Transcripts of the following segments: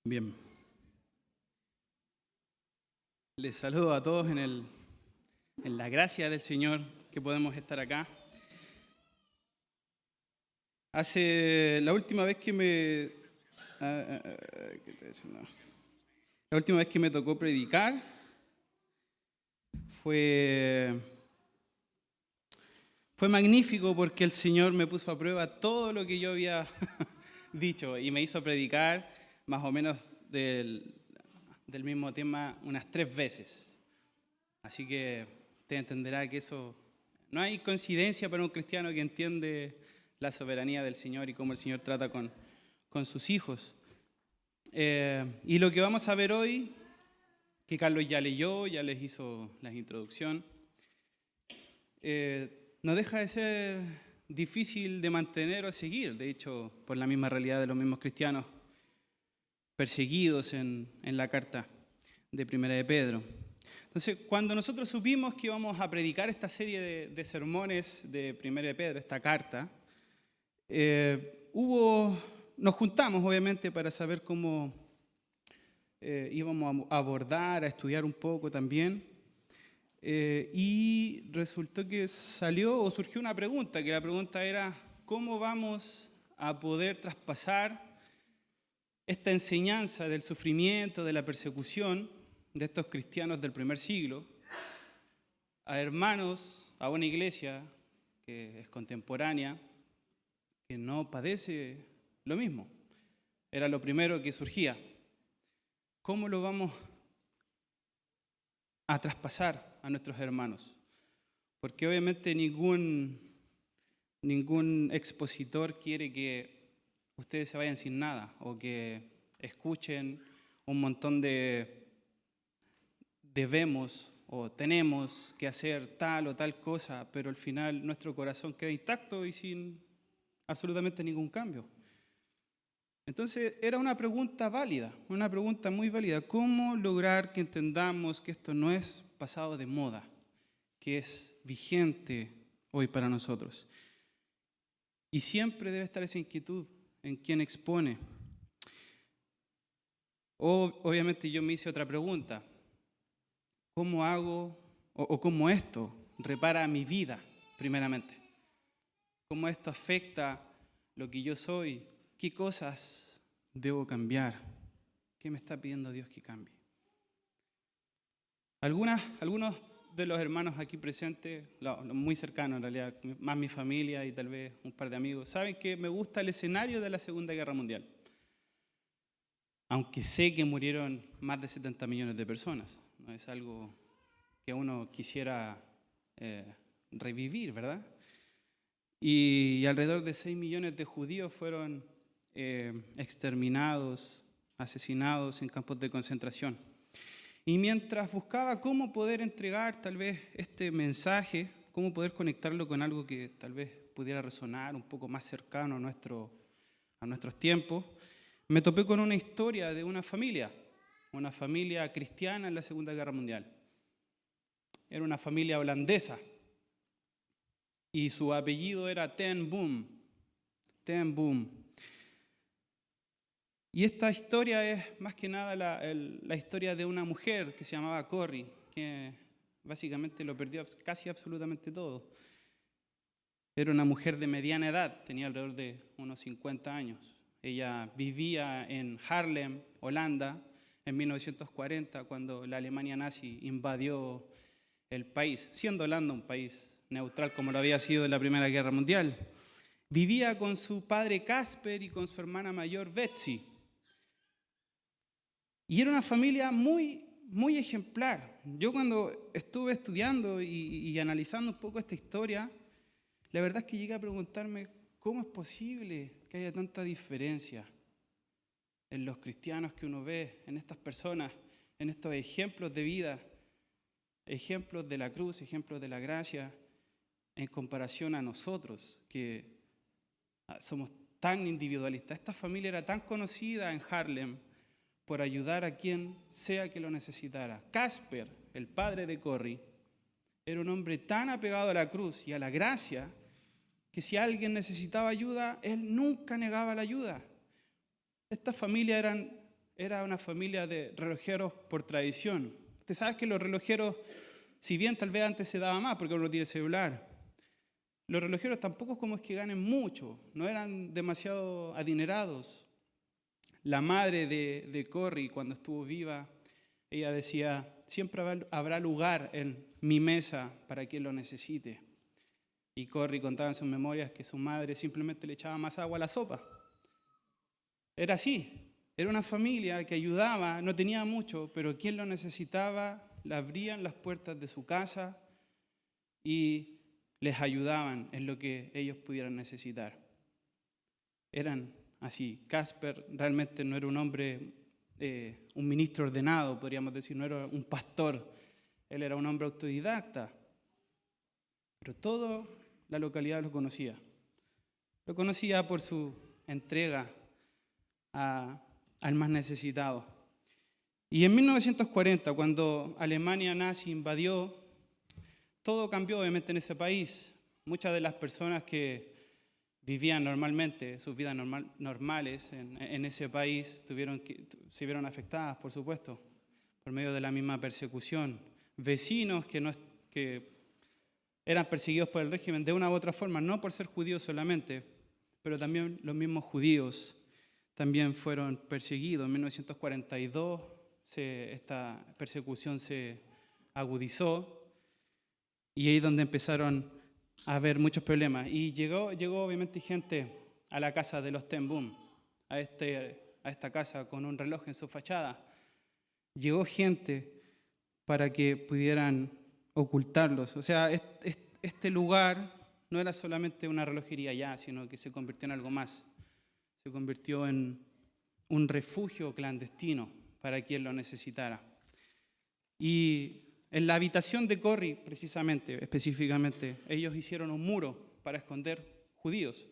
Bien, les saludo a todos en la gracia del Señor que podemos estar acá. La última vez que me... ¿qué te decía? No. La última vez que me tocó predicar fue magnífico porque el Señor me puso a prueba todo lo que yo había dicho y me hizo predicar más o menos del mismo tema unas 3 veces. Así que usted entenderá que eso no hay coincidencia para un cristiano que entiende la soberanía del Señor y cómo el Señor trata con sus hijos. Y lo que vamos a ver hoy, que Carlos ya leyó, ya les hizo la introducción, no deja de ser difícil de mantener o seguir, de hecho, por la misma realidad de los mismos cristianos perseguidos en la carta de Primera de Pedro. Entonces, cuando nosotros supimos que íbamos a predicar esta serie de sermones de Primera de Pedro, esta carta, nos juntamos obviamente para saber cómo íbamos a abordar, a estudiar un poco también. Y resultó que surgió una pregunta, que la pregunta era: ¿cómo vamos a poder traspasar esta enseñanza del sufrimiento, de la persecución de estos cristianos del primer siglo a hermanos, a una iglesia que es contemporánea, que no padece lo mismo? Era lo primero que surgía. ¿Cómo lo vamos a traspasar a nuestros hermanos? Porque obviamente ningún expositor quiere que ustedes se vayan sin nada o que escuchen un montón de debemos o tenemos que hacer tal o tal cosa, pero al final nuestro corazón queda intacto y sin absolutamente ningún cambio. Entonces era una pregunta válida, una pregunta muy válida. ¿Cómo lograr que entendamos que esto no es pasado de moda, que es vigente hoy para nosotros? Y siempre debe estar esa inquietud en quien expone. Obviamente yo me hice otra pregunta. ¿Cómo hago o cómo esto repara mi vida, primeramente? ¿Cómo esto afecta lo que yo soy? ¿Qué cosas debo cambiar? ¿Qué me está pidiendo Dios que cambie? Algunos de los hermanos aquí presentes, muy cercanos en realidad, más mi familia y tal vez un par de amigos, saben que me gusta el escenario de la Segunda Guerra Mundial. Aunque sé que murieron más de 70 millones de personas. No es algo que uno quisiera revivir, ¿verdad? Y alrededor de 6 millones de judíos fueron exterminados, asesinados en campos de concentración. Y mientras buscaba cómo poder entregar tal vez este mensaje, cómo poder conectarlo con algo que tal vez pudiera resonar un poco más cercano a nuestros tiempos, me topé con una historia de una familia cristiana en la Segunda Guerra Mundial. Era una familia holandesa y su apellido era Ten Boom. Ten Boom. Y esta historia es más que nada la historia de una mujer que se llamaba Corrie, que básicamente lo perdió casi absolutamente todo. Era una mujer de mediana edad, tenía alrededor de unos 50 años. Ella vivía en Haarlem, Holanda, en 1940, cuando la Alemania nazi invadió el país, siendo Holanda un país neutral como lo había sido en la Primera Guerra Mundial. Vivía con su padre Casper y con su hermana mayor Betsy. Y era una familia muy, muy ejemplar. Yo cuando estuve estudiando y analizando un poco esta historia, la verdad es que llegué a preguntarme cómo es posible que haya tanta diferencia en los cristianos que uno ve, en estas personas, en estos ejemplos de vida, ejemplos de la cruz, ejemplos de la gracia, en comparación a nosotros, que somos tan individualistas. Esta familia era tan conocida en Haarlem por ayudar a quien sea que lo necesitara. Casper, el padre de Corrie, era un hombre tan apegado a la cruz y a la gracia que si alguien necesitaba ayuda, él nunca negaba la ayuda. Esta familia era una familia de relojeros por tradición. Usted sabe que los relojeros, si bien tal vez antes se daba más porque uno tiene celular, los relojeros tampoco es como es que ganen mucho, no eran demasiado adinerados. La madre de Corrie, cuando estuvo viva, ella decía, siempre habrá lugar en mi mesa para quien lo necesite. Y Corrie contaba en sus memorias que su madre simplemente le echaba más agua a la sopa. Era así, era una familia que ayudaba, no tenía mucho, pero quien lo necesitaba, le abrían las puertas de su casa y les ayudaban en lo que ellos pudieran necesitar. Eran así. Casper realmente no era un hombre, un ministro ordenado, podríamos decir, no era un pastor. Él era un hombre autodidacta. Pero toda la localidad lo conocía. Lo conocía por su entrega al más necesitado. Y en 1940, cuando Alemania nazi invadió, todo cambió obviamente en ese país. Muchas de las personas que vivían normalmente sus vidas normales en ese país se vieron afectadas, por supuesto, por medio de la misma persecución. Vecinos que eran perseguidos por el régimen de una u otra forma, no por ser judíos solamente, pero también los mismos judíos también fueron perseguidos. En 1942 esta persecución se agudizó y ahí es donde empezaron a haber muchos problemas. Y llegó obviamente gente a la casa de los Ten Boom, a esta casa con un reloj en su fachada. Llegó gente para que pudieran ocultarlos. O sea, este lugar no era solamente una relojería ya, sino que se convirtió en algo más. Se convirtió en un refugio clandestino para quien lo necesitara. Y en la habitación de Corrie, específicamente, ellos hicieron un muro para esconder judíos.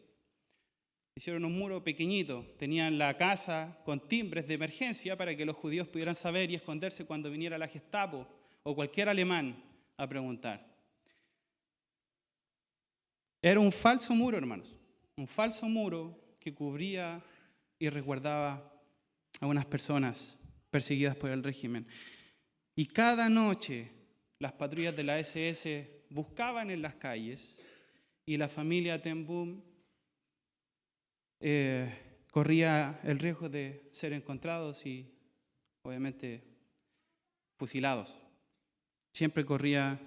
Hicieron un muro pequeñito, tenían la casa con timbres de emergencia para que los judíos pudieran saber y esconderse cuando viniera la Gestapo o cualquier alemán a preguntar. Era un falso muro, hermanos, un falso muro que cubría y resguardaba a unas personas perseguidas por el régimen. Y cada noche las patrullas de la SS buscaban en las calles y la familia Ten Boom corría el riesgo de ser encontrados y obviamente fusilados. Siempre corrían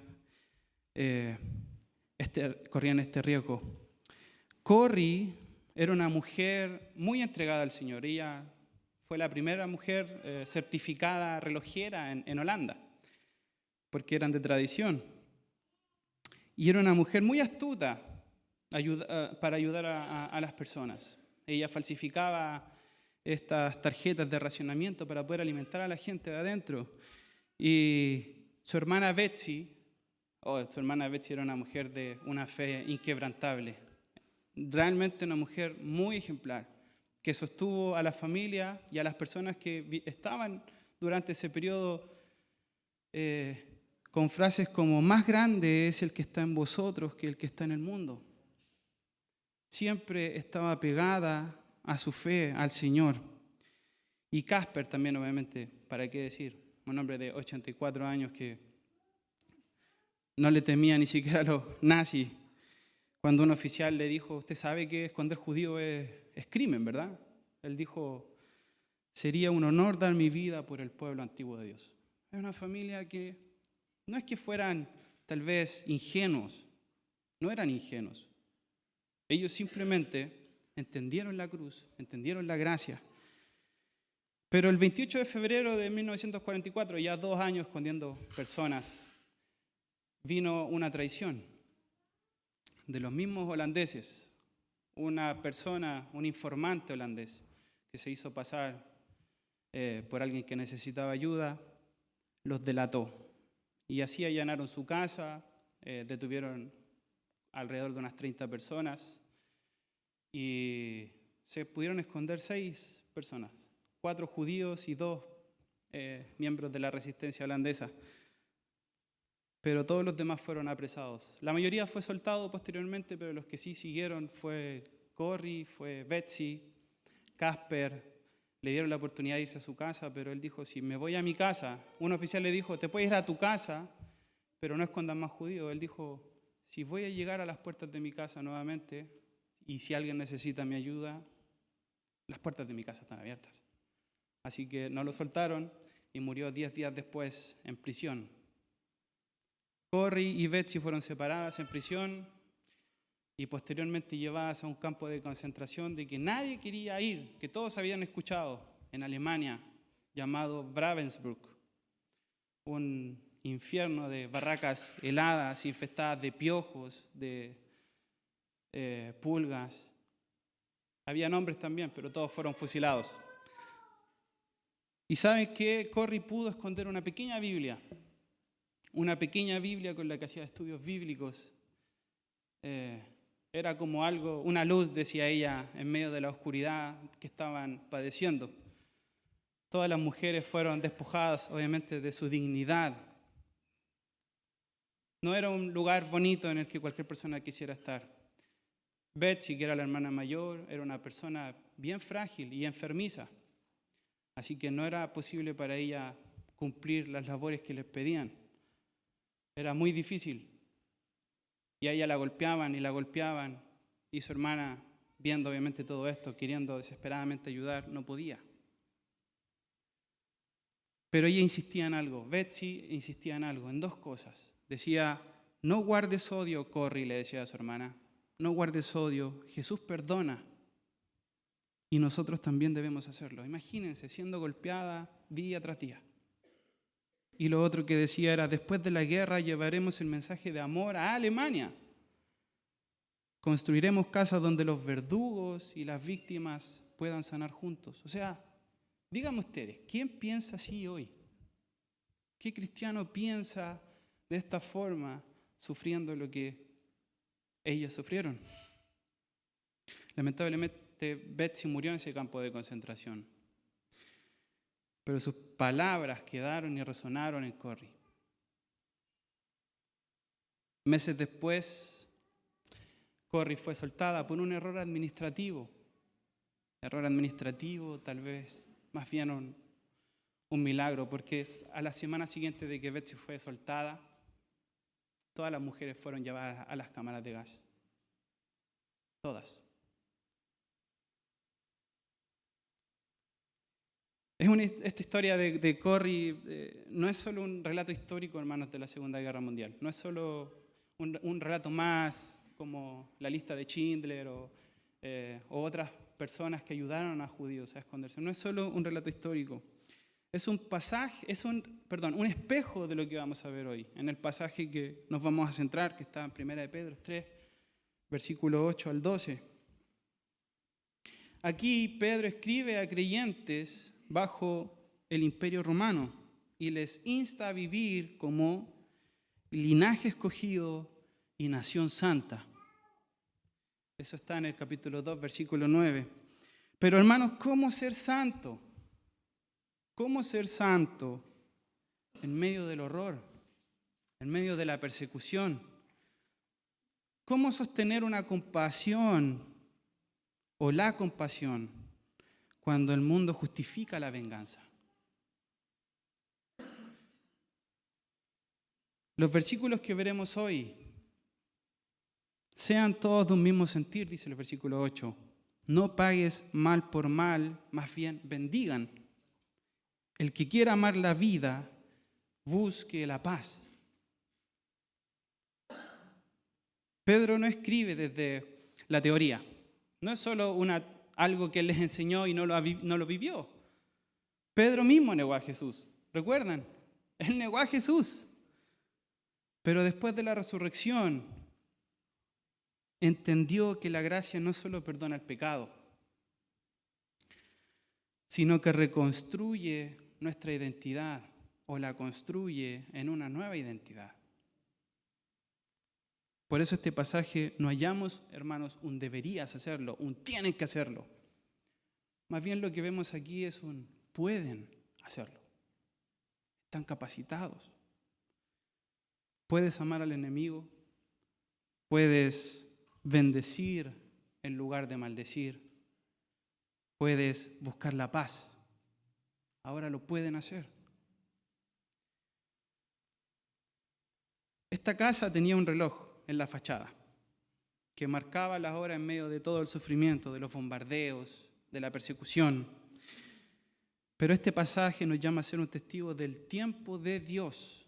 este riesgo. Corrie era una mujer muy entregada al Señor. Ella fue la primera mujer certificada relojera en Holanda, porque eran de tradición. Y era una mujer muy astuta para ayudar a las personas. Ella falsificaba estas tarjetas de racionamiento para poder alimentar a la gente de adentro. Y su hermana Betsy era una mujer de una fe inquebrantable. Realmente una mujer muy ejemplar, que sostuvo a la familia y a las personas que estaban durante ese periodo con frases como: más grande es el que está en vosotros que el que está en el mundo. Siempre estaba pegada a su fe, al Señor. Y Casper también, obviamente, ¿para qué decir? Un hombre de 84 años que no le temía ni siquiera a los nazis. Cuando un oficial le dijo: usted sabe que esconder judíos es crimen, ¿verdad? Él dijo: sería un honor dar mi vida por el pueblo antiguo de Dios. Es una familia que no es que fueran tal vez ingenuos, no eran ingenuos. Ellos simplemente entendieron la cruz, entendieron la gracia. Pero el 28 de febrero de 1944, ya 2 años escondiendo personas, vino una traición de los mismos holandeses. Una persona, un informante holandés, que se hizo pasar por alguien que necesitaba ayuda, los delató. Y así allanaron su casa, detuvieron alrededor de unas 30 personas y se pudieron esconder 6 personas, 4 judíos y 2 miembros de la resistencia holandesa. Pero todos los demás fueron apresados. La mayoría fue soltado posteriormente, pero los que sí siguieron fue Corrie, fue Betsy, Casper, le dieron la oportunidad de irse a su casa, pero él dijo, si me voy a mi casa, un oficial le dijo, te puedes ir a tu casa, pero no escondas más judíos. Él dijo, si voy a llegar a las puertas de mi casa nuevamente, y si alguien necesita mi ayuda, las puertas de mi casa están abiertas. Así que no lo soltaron y murió 10 días después en prisión. Corrie y Betsy fueron separadas en prisión y posteriormente llevadas a un campo de concentración de que nadie quería ir, que todos habían escuchado, en Alemania, llamado Ravensbrück, un infierno de barracas heladas, infestadas de piojos, de pulgas. Había hombres también, pero todos fueron fusilados. ¿Y saben qué? Corrie pudo esconder una pequeña Biblia con la que hacía estudios bíblicos. Era como algo, una luz, decía ella, en medio de la oscuridad que estaban padeciendo. Todas las mujeres fueron despojadas, obviamente, de su dignidad. No era un lugar bonito en el que cualquier persona quisiera estar. Betsy, que era la hermana mayor, era una persona bien frágil y enfermiza. Así que no era posible para ella cumplir las labores que les pedían. Era muy difícil. Y a ella la golpeaban, y su hermana, viendo obviamente todo esto, queriendo desesperadamente ayudar, no podía. Pero ella insistía en algo, Betsy insistía en algo, en dos cosas. Decía, no guardes odio, Corrie, le decía a su hermana, no guardes odio, Jesús perdona. Y nosotros también debemos hacerlo. Imagínense, siendo golpeada día tras día. Y lo otro que decía era, después de la guerra llevaremos el mensaje de amor a Alemania. Construiremos casas donde los verdugos y las víctimas puedan sanar juntos. O sea, díganme ustedes, ¿quién piensa así hoy? ¿Qué cristiano piensa de esta forma, sufriendo lo que ellos sufrieron? Lamentablemente, Betsy murió en ese campo de concentración. Pero sus palabras quedaron y resonaron en Corrie. Meses después, Corrie fue soltada por un error administrativo. Error administrativo, tal vez, más bien un milagro, porque a la semana siguiente de que Betsy fue soltada, todas las mujeres fueron llevadas a las cámaras de gas. Todas. Esta historia de Corrie no es solo un relato histórico, hermanos, de la Segunda Guerra Mundial. No es solo un relato más como la lista de Schindler o otras personas que ayudaron a judíos a esconderse. No es solo un relato histórico. Es un espejo de lo que vamos a ver hoy. En el pasaje que nos vamos a centrar, que está en 1 de Pedro 3, versículo 8 al 12. Aquí Pedro escribe a creyentes bajo el Imperio Romano y les insta a vivir como linaje escogido y nación santa. Eso está en el capítulo 2, versículo 9. Pero hermanos, ¿cómo ser santo? ¿Cómo ser santo en medio del horror, en medio de la persecución? ¿Cómo sostener una compasión o la compasión cuando el mundo justifica la venganza? Los versículos que veremos hoy sean todos de un mismo sentir, dice el versículo 8. No pagues mal por mal, más bien bendigan. El que quiera amar la vida, busque la paz. Pedro no escribe desde la teoría. No es solo algo que él les enseñó y no lo vivió. Pedro mismo negó a Jesús. ¿Recuerdan? Él negó a Jesús. Pero después de la resurrección, entendió que la gracia no solo perdona el pecado, sino que reconstruye nuestra identidad o la construye en una nueva identidad. Por eso este pasaje no hallamos, hermanos, un deberías hacerlo, un tienen que hacerlo. Más bien lo que vemos aquí es un pueden hacerlo. Están capacitados. Puedes amar al enemigo, puedes bendecir en lugar de maldecir, puedes buscar la paz ahora lo pueden hacer. Esta casa tenía un reloj en la fachada que marcaba las horas en medio de todo el sufrimiento, de los bombardeos, de la persecución. Pero este pasaje nos llama a ser un testigo del tiempo de Dios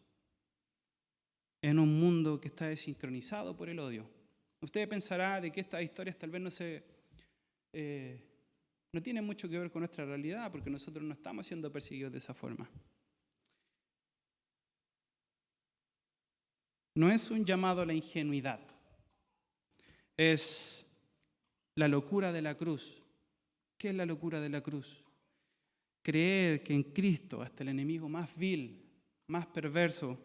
en un mundo que está desincronizado por el odio. Usted pensará de que estas historias tal vez no tienen mucho que ver con nuestra realidad, porque nosotros no estamos siendo perseguidos de esa forma. No es un llamado a la ingenuidad, es la locura de la cruz. ¿Qué es la locura de la cruz? Creer que en Cristo hasta el enemigo más vil, más perverso,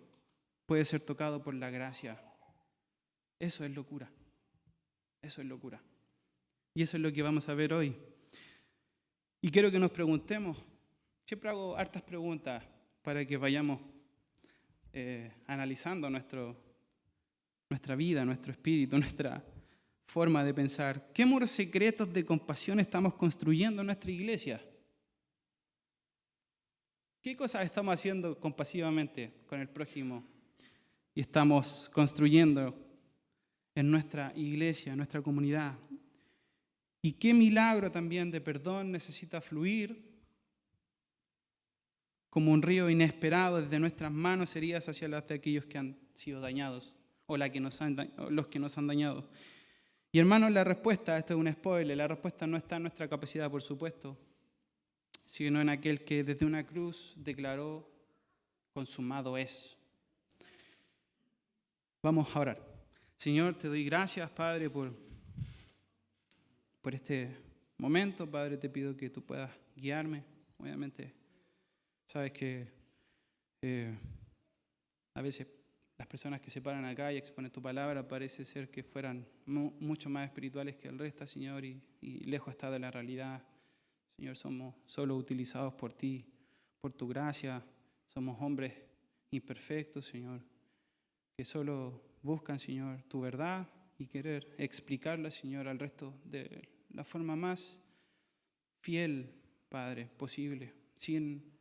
puede ser tocado por la gracia. Eso es locura. Eso es locura. Y eso es lo que vamos a ver hoy. Y quiero que nos preguntemos, siempre hago hartas preguntas para que vayamos analizando nuestra vida, nuestro espíritu, nuestra forma de pensar. ¿Qué muros secretos de compasión estamos construyendo en nuestra iglesia? ¿Qué cosas estamos haciendo compasivamente con el prójimo y estamos construyendo en nuestra iglesia, en nuestra comunidad? ¿Y qué milagro también de perdón necesita fluir como un río inesperado desde nuestras manos heridas hacia las de aquellos que han sido dañados o los que nos han dañado? Y hermanos, la respuesta, esto es un spoiler, la respuesta no está en nuestra capacidad, por supuesto, sino en aquel que desde una cruz declaró: consumado es. Vamos a orar. Señor, te doy gracias, Padre, por este momento. Padre, te pido que tú puedas guiarme. Obviamente, sabes que a veces las personas que se paran acá y exponen tu palabra parece ser que fueran mucho más espirituales que el resto, Señor, y lejos está de la realidad. Señor, somos solo utilizados por ti, por tu gracia. Somos hombres imperfectos, Señor, que solo buscan, Señor, tu verdad y querer explicarla, Señor, al resto de la forma más fiel, Padre, posible, sin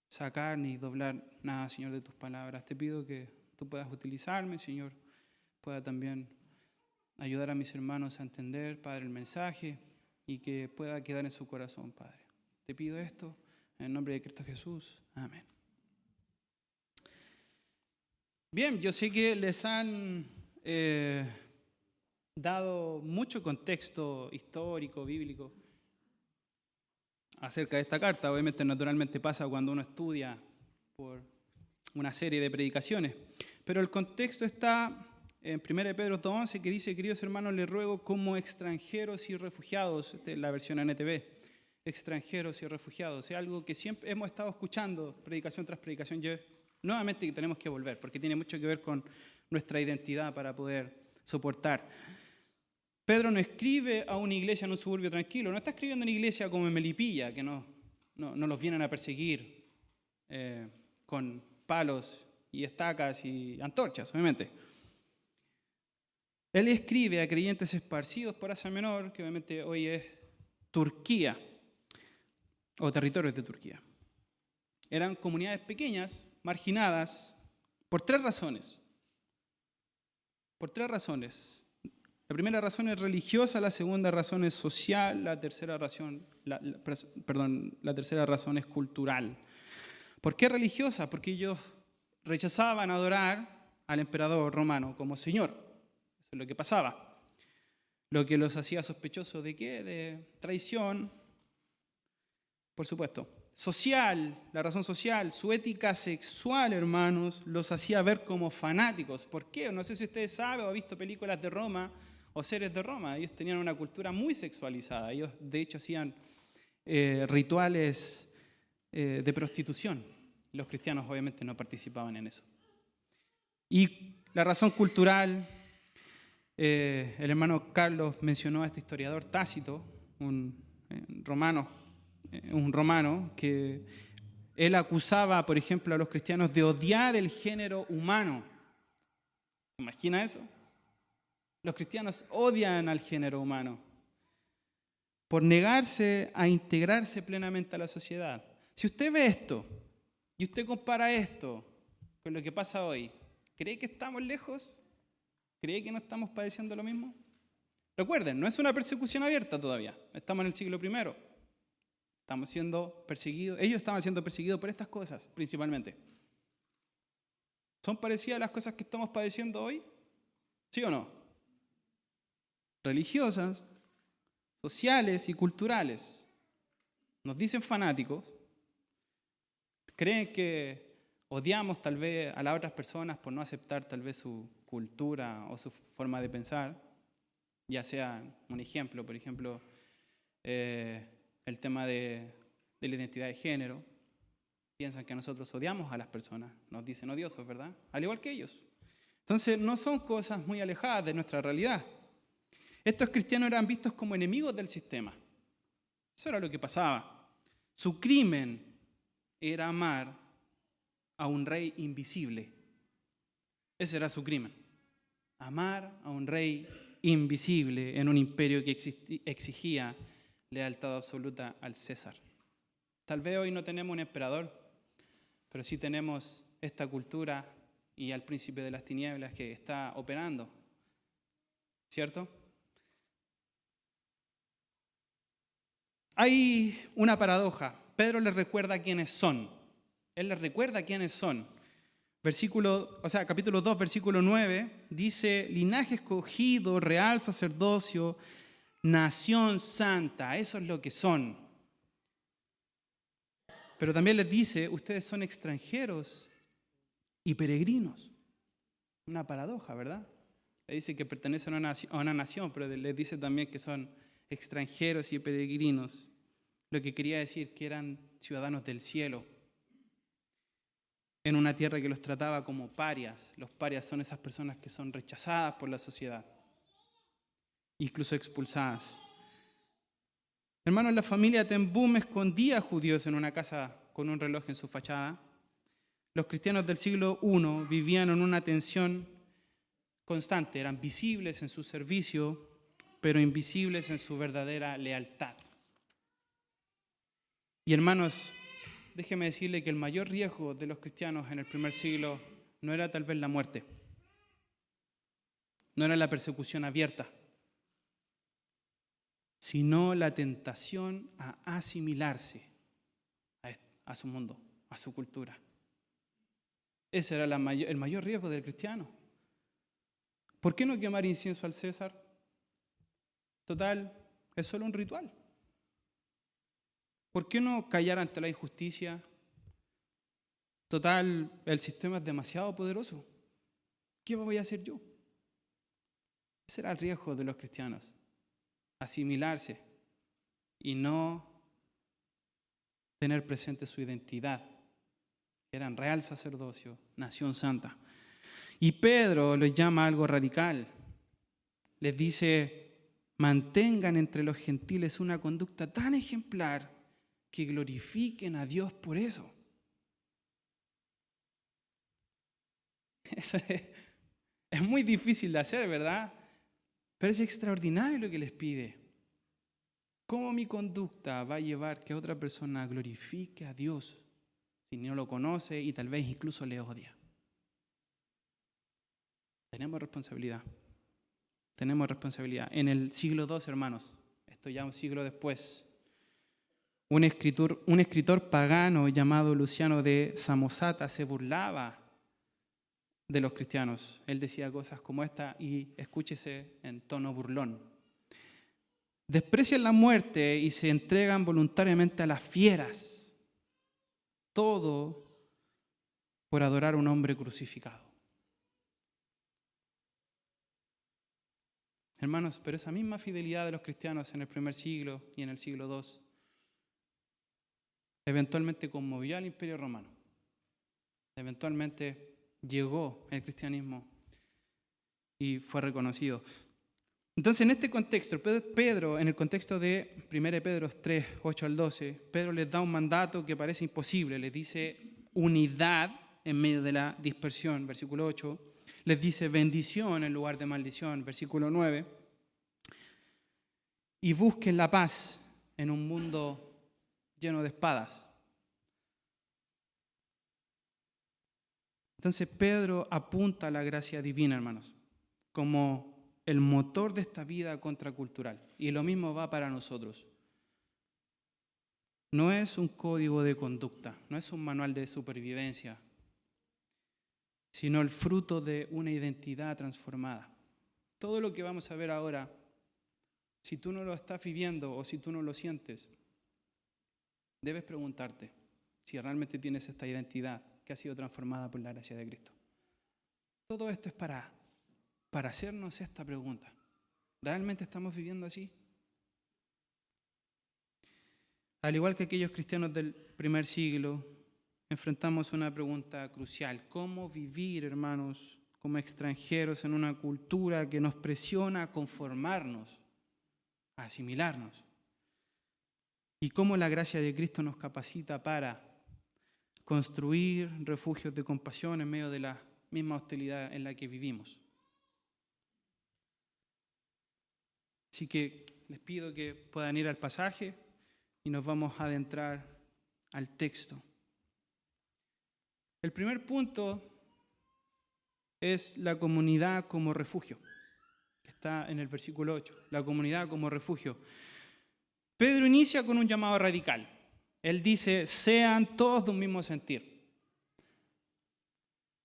sacar ni doblar nada, Señor, de tus palabras. Te pido que tú puedas utilizarme, Señor, pueda también ayudar a mis hermanos a entender, Padre, el mensaje y que pueda quedar en su corazón, Padre. Te pido esto en el nombre de Cristo Jesús. Amén. Bien, yo sé que les han dado mucho contexto histórico, bíblico, acerca de esta carta. Obviamente, naturalmente pasa cuando uno estudia por una serie de predicaciones. Pero el contexto está en 1 Pedro 2:11, que dice: queridos hermanos, les ruego como extranjeros y refugiados, esta es la versión NTV, extranjeros y refugiados. Es algo que siempre hemos estado escuchando, predicación tras predicación. Nuevamente tenemos que volver, porque tiene mucho que ver con nuestra identidad para poder soportar. Pedro no escribe a una iglesia en un suburbio tranquilo, no está escribiendo a una iglesia como en Melipilla, que no los vienen a perseguir con palos y estacas y antorchas, obviamente. Él escribe a creyentes esparcidos por Asia Menor, que obviamente hoy es Turquía, o territorios de Turquía. Eran comunidades pequeñas, marginadas, por tres razones. Por tres razones. La primera razón es religiosa, la segunda razón es social, la tercera razón es cultural. ¿Por qué religiosa? Porque ellos rechazaban adorar al emperador romano como señor. Eso es lo que pasaba. Lo que los hacía sospechosos ¿de qué? De traición. Por supuesto. Social, la razón social, su ética sexual, hermanos, los hacía ver como fanáticos. ¿Por qué? No sé si ustedes saben o han visto películas de Roma o series de Roma. Ellos tenían una cultura muy sexualizada. Ellos, de hecho, hacían rituales de prostitución. Los cristianos, obviamente, no participaban en eso. Y la razón cultural, el hermano Carlos mencionó a este historiador Tácito, un romano, que él acusaba, por ejemplo, a los cristianos de odiar el género humano. ¿Se imagina eso? Los cristianos odian al género humano por negarse a integrarse plenamente a la sociedad. Si usted ve esto y usted compara esto con lo que pasa hoy, ¿cree que estamos lejos? ¿Cree que no estamos padeciendo lo mismo? Recuerden, no es una persecución abierta todavía. Estamos en el siglo I. Estamos siendo perseguidos. Ellos estaban siendo perseguidos por estas cosas, principalmente. ¿Son parecidas a las cosas que estamos padeciendo hoy? ¿Sí o no? Religiosas, sociales y culturales. Nos dicen fanáticos. Creen que odiamos tal vez a las otras personas por no aceptar tal vez su cultura o su forma de pensar. Ya sea un ejemplo, por ejemplo, el tema de la identidad de género. Piensan que nosotros odiamos a las personas, nos dicen odiosos, ¿verdad? Al igual que ellos. Entonces, no son cosas muy alejadas de nuestra realidad. Estos cristianos eran vistos como enemigos del sistema. Eso era lo que pasaba. Su crimen era amar a un rey invisible. Ese era su crimen. Amar a un rey invisible en un imperio que exigía lealtad absoluta al César. Tal vez hoy no tenemos un emperador, pero sí tenemos esta cultura y al príncipe de las tinieblas que está operando, ¿cierto? Hay una paradoja. Pedro les recuerda quiénes son. Él les recuerda quiénes son. Capítulo 2, versículo 9, dice, linaje escogido, real sacerdocio, nación santa. Eso es lo que son. Pero también les dice, ustedes son extranjeros y peregrinos. Una paradoja, ¿verdad? Le dice que pertenecen a una nación, pero les dice también que son extranjeros y peregrinos. Lo que quería decir que eran ciudadanos del cielo, en una tierra que los trataba como parias. Los parias son esas personas que son rechazadas por la sociedad, incluso expulsadas. Hermanos, la familia Ten Boom escondía a judíos en una casa con un reloj en su fachada. Los cristianos del siglo I vivían en una tensión constante. Eran visibles en su servicio, pero invisibles en su verdadera lealtad. Y hermanos, déjeme decirle que el mayor riesgo de los cristianos en el primer siglo no era tal vez la muerte, no era la persecución abierta, sino la tentación a asimilarse a su mundo, a su cultura. Ese era el mayor riesgo del cristiano. ¿Por qué no quemar incienso al César? Total, es solo un ritual. ¿Por qué no callar ante la injusticia? Total, el sistema es demasiado poderoso. ¿Qué voy a hacer yo? Ese era el riesgo de los cristianos. Asimilarse y no tener presente su identidad. Eran real sacerdocio, nación santa. Y Pedro les llama algo radical. Les dice, mantengan entre los gentiles una conducta tan ejemplar que glorifiquen a Dios por eso. Eso es muy difícil de hacer, ¿verdad? Pero es extraordinario lo que les pide. ¿Cómo mi conducta va a llevar que otra persona glorifique a Dios si no lo conoce y tal vez incluso le odia? Tenemos responsabilidad. Tenemos responsabilidad. En el siglo II, hermanos, esto ya un siglo después, un escritor pagano llamado Luciano de Samosata se burlaba de los cristianos. Él decía cosas como esta y escúchese en tono burlón. Desprecian la muerte y se entregan voluntariamente a las fieras. Todo por adorar a un hombre crucificado. Hermanos, pero esa misma fidelidad de los cristianos en el primer siglo y en el siglo II eventualmente conmovió al Imperio Romano. Eventualmente llegó el cristianismo y fue reconocido. Entonces, en este contexto, Pedro, en el contexto de 1 Pedro 3, 8 al 12, Pedro les da un mandato que parece imposible. Les dice unidad en medio de la dispersión, versículo 8. Les dice bendición en lugar de maldición, versículo 9. Y busquen la paz en un mundo lleno de espadas. Entonces Pedro apunta a la gracia divina, hermanos, como el motor de esta vida contracultural. Y lo mismo va para nosotros. No es un código de conducta, no es un manual de supervivencia, sino el fruto de una identidad transformada. Todo lo que vamos a ver ahora, si tú no lo estás viviendo o si tú no lo sientes, debes preguntarte si realmente tienes esta identidad que ha sido transformada por la gracia de Cristo. Todo esto es para hacernos esta pregunta. ¿Realmente estamos viviendo así? Al igual que aquellos cristianos del primer siglo, enfrentamos una pregunta crucial. ¿Cómo vivir, hermanos, como extranjeros en una cultura que nos presiona a conformarnos, a asimilarnos? ¿Y cómo la gracia de Cristo nos capacita para construir refugios de compasión en medio de la misma hostilidad en la que vivimos? Así que les pido que puedan ir al pasaje y nos vamos a adentrar al texto. El primer punto es la comunidad como refugio, que está en el versículo 8, la comunidad como refugio. Pedro inicia con un llamado radical. Él dice, sean todos de un mismo sentir.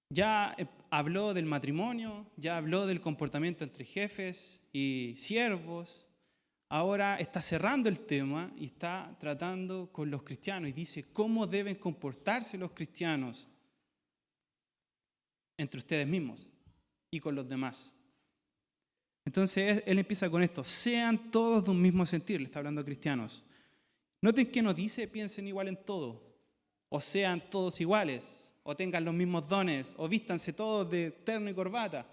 Ya habló del matrimonio, ya habló del comportamiento entre jefes y siervos. Ahora está cerrando el tema y está tratando con los cristianos y dice cómo deben comportarse los cristianos entre ustedes mismos y con los demás. Entonces él empieza con esto, sean todos de un mismo sentir, le está hablando a cristianos. Noten que no dice piensen igual en todo, o sean todos iguales, o tengan los mismos dones, o vístanse todos de terno y corbata.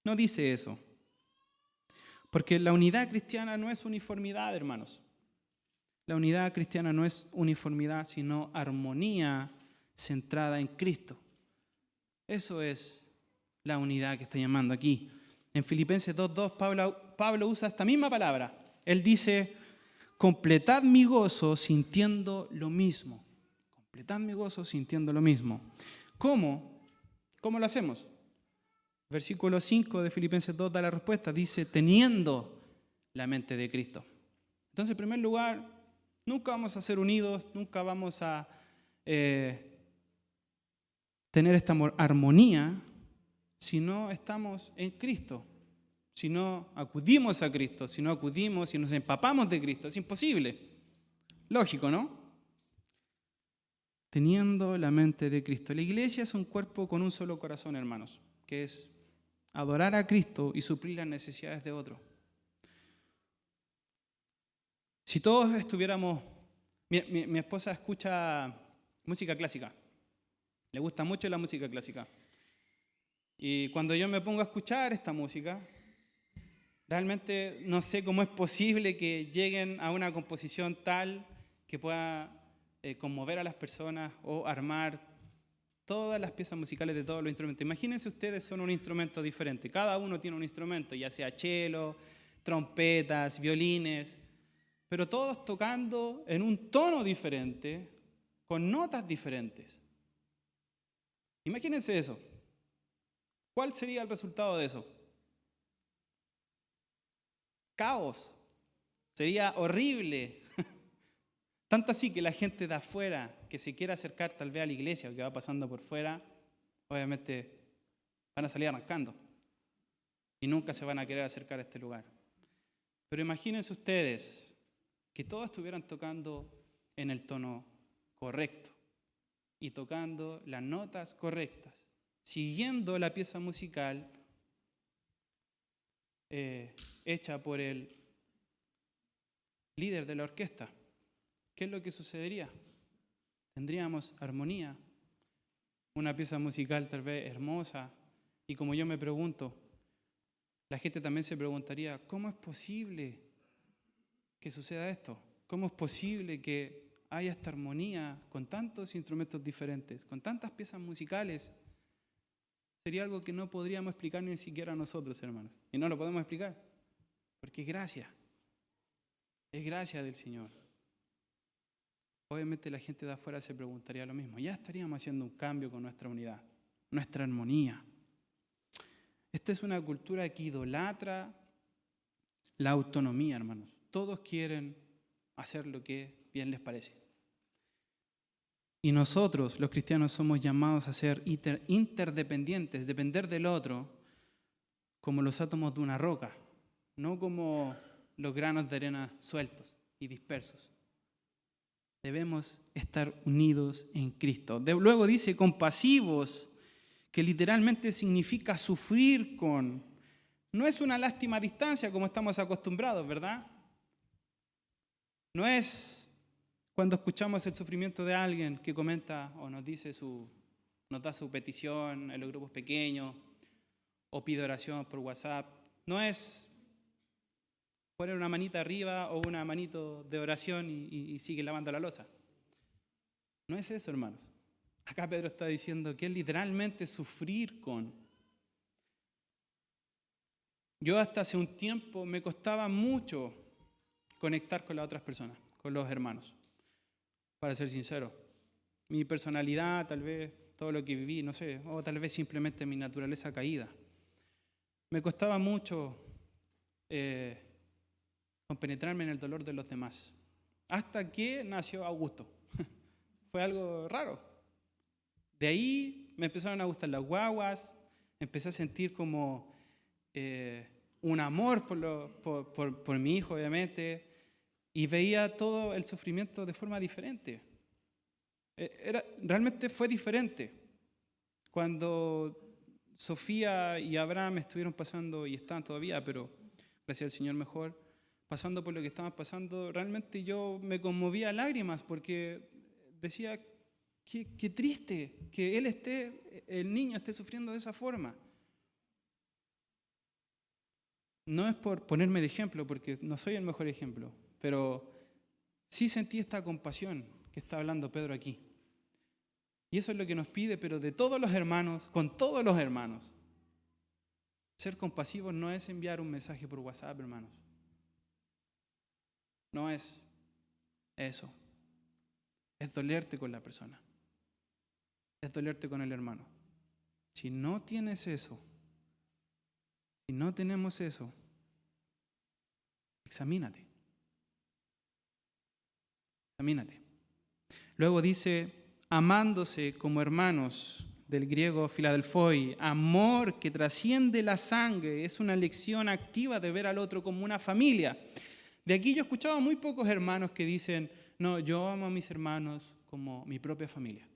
No dice eso. Porque la unidad cristiana no es uniformidad, hermanos. La unidad cristiana no es uniformidad, sino armonía centrada en Cristo. Eso es la unidad que está llamando aquí. En Filipenses 2:2, Pablo usa esta misma palabra. Él dice, completad mi gozo sintiendo lo mismo. Completad mi gozo sintiendo lo mismo. ¿Cómo? ¿Cómo lo hacemos? Versículo 5 de Filipenses 2 da la respuesta. Dice, teniendo la mente de Cristo. Entonces, en primer lugar, nunca vamos a ser unidos, nunca vamos a tener esta armonía si no estamos en Cristo, si no acudimos a Cristo, si no acudimos y nos empapamos de Cristo. Es imposible. Lógico, ¿no? Teniendo la mente de Cristo. La iglesia es un cuerpo con un solo corazón, hermanos, que es adorar a Cristo y suplir las necesidades de otro. Si todos estuviéramos... Mi esposa escucha música clásica. Le gusta mucho la música clásica. Y cuando yo me pongo a escuchar esta música, realmente no sé cómo es posible que lleguen a una composición tal que pueda conmover a las personas o armar todas las piezas musicales de todos los instrumentos. Imagínense ustedes, son un instrumento diferente. Cada uno tiene un instrumento, ya sea cello, trompetas, violines, pero todos tocando en un tono diferente, con notas diferentes. Imagínense eso. ¿Cuál sería el resultado de eso? Caos. Sería horrible. Tanto así que la gente de afuera que se quiera acercar tal vez a la iglesia o que va pasando por fuera, obviamente van a salir arrancando y nunca se van a querer acercar a este lugar. Pero imagínense ustedes que todos estuvieran tocando en el tono correcto y tocando las notas correctas, siguiendo la pieza musical hecha por el líder de la orquesta. ¿Qué es lo que sucedería? Tendríamos armonía, una pieza musical tal vez hermosa, y como yo me pregunto, la gente también se preguntaría, ¿cómo es posible que suceda esto? ¿Cómo es posible que haya esta armonía con tantos instrumentos diferentes, con tantas piezas musicales? Sería algo que no podríamos explicar ni siquiera nosotros, hermanos. Y no lo podemos explicar, porque es gracia del Señor. obviamente la gente de afuera se preguntaría lo mismo. Ya estaríamos haciendo un cambio con nuestra unidad, nuestra armonía. Esta es una cultura que idolatra la autonomía, hermanos. Todos quieren hacer lo que bien les parece. Y nosotros, los cristianos, somos llamados a ser interdependientes, depender del otro, como los átomos de una roca, no como los granos de arena sueltos y dispersos. Debemos estar unidos en Cristo. Luego dice compasivos, que literalmente significa sufrir con. No es una lástima a distancia como estamos acostumbrados, ¿verdad? No es cuando escuchamos el sufrimiento de alguien que comenta o nos da su petición en los grupos pequeños o pide oración por WhatsApp. No es poner una manita arriba o una manito de oración y sigue lavando la loza. No es eso, hermanos. Acá Pedro está diciendo que es literalmente sufrir con. Yo hasta hace un tiempo me costaba mucho conectar con las otras personas, con los hermanos, para ser sincero. Mi personalidad, tal vez, todo lo que viví, no sé, o tal vez simplemente mi naturaleza caída. Me costaba mucho compenetrarme en el dolor de los demás. Hasta que nació Augusto. Fue algo raro. De ahí me empezaron a gustar las guaguas, empecé a sentir como un amor por mi hijo, obviamente, y veía todo el sufrimiento de forma diferente. Realmente fue diferente. Cuando Sofía y Abraham estuvieron pasando, y están todavía, pero gracias al Señor mejor, pasando por lo que estaban pasando, realmente yo me conmovía a lágrimas porque decía, qué triste que el niño esté sufriendo de esa forma. No es por ponerme de ejemplo, porque no soy el mejor ejemplo, pero sí sentí esta compasión que está hablando Pedro aquí. Y eso es lo que nos pide, pero de todos los hermanos, con todos los hermanos. Ser compasivos no es enviar un mensaje por WhatsApp, hermanos. No es eso. Es dolerte con la persona. Es dolerte con el hermano. Si no tienes eso, si no tenemos eso, examínate. Examínate. Luego dice, amándose como hermanos, del griego Filadelfoi, amor que trasciende la sangre, es una elección activa de ver al otro como una familia. De aquí yo he escuchado a muy pocos hermanos que dicen, no, yo amo a mis hermanos como mi propia familia.